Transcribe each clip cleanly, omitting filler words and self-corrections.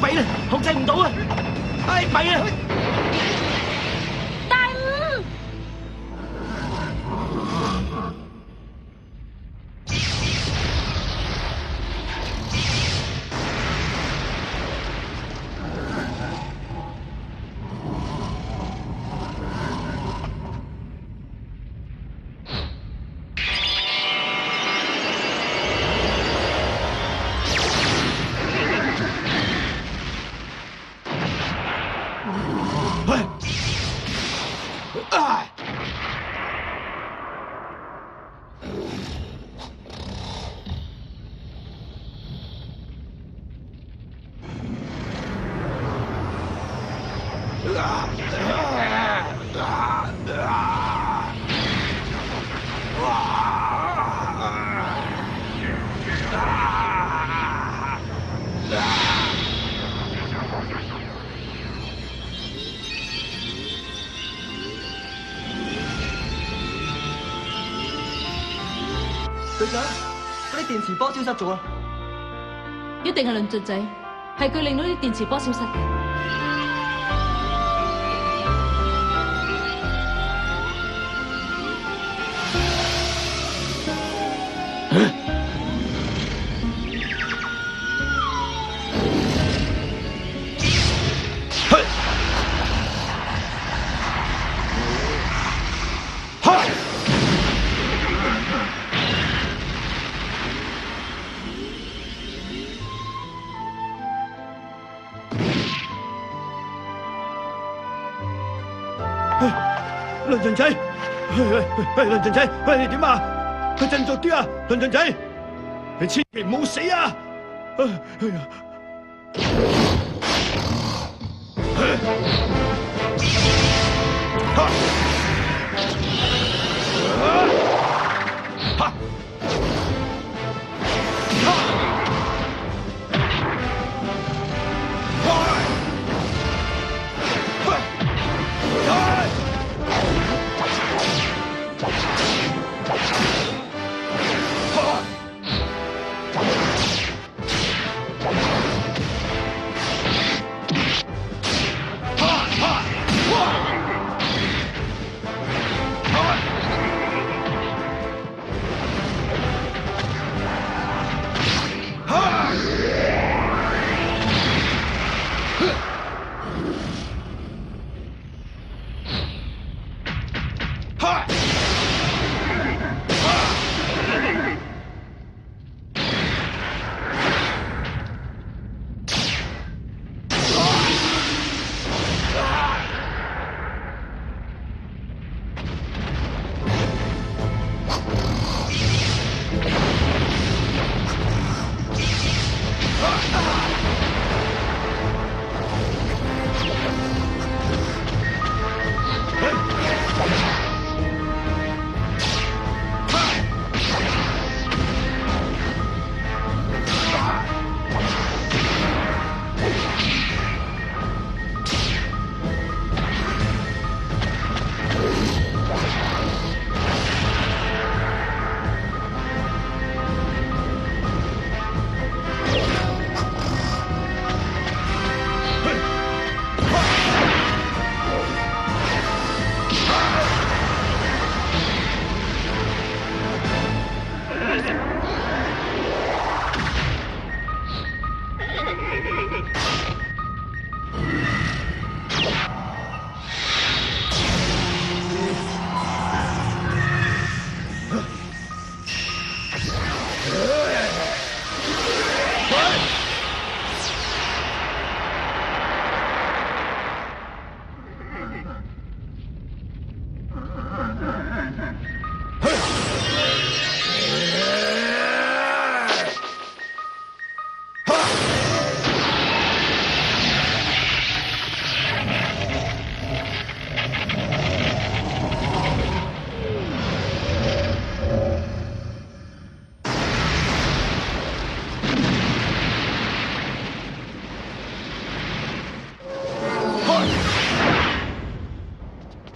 弊啦，控制唔到啊！唉，弊啊！大五，隊長，嗰啲電磁波消失咗啊！一定係論盡仔，係佢令到啲電磁波消失嘅。論盡仔，論盡仔，你點啊？振作啲啊，論盡仔，你千祈唔好死啊！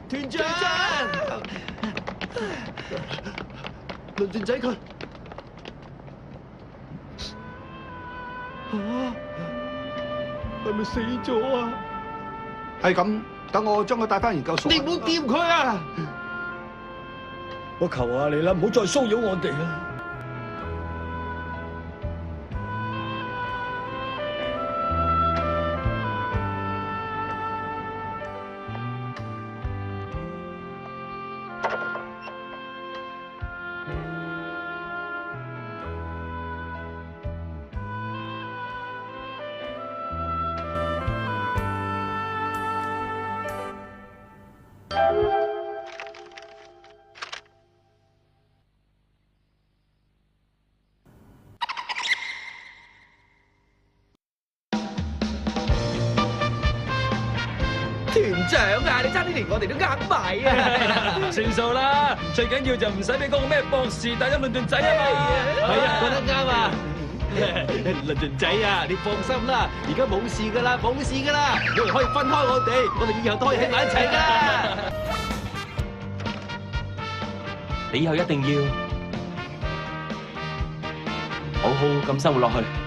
團長，倫俊仔佢係咪死咗啊？係咁，等我將佢帶翻研究所。你唔好掂佢啊！我求下你啦，唔好再騷擾我哋啦。團長啊，你差啲連我哋都呃埋啊！算數啦，最緊要就唔使俾嗰個咩博士帶咗倫敦仔啊嘛。係啊，講得啱啊！倫俊仔啊，你放心啦，而家冇事噶啦，冇事噶啦，冇人可以分開我哋以後都可以喺埋一齊噶啦。你以後一定要好好咁生活落去。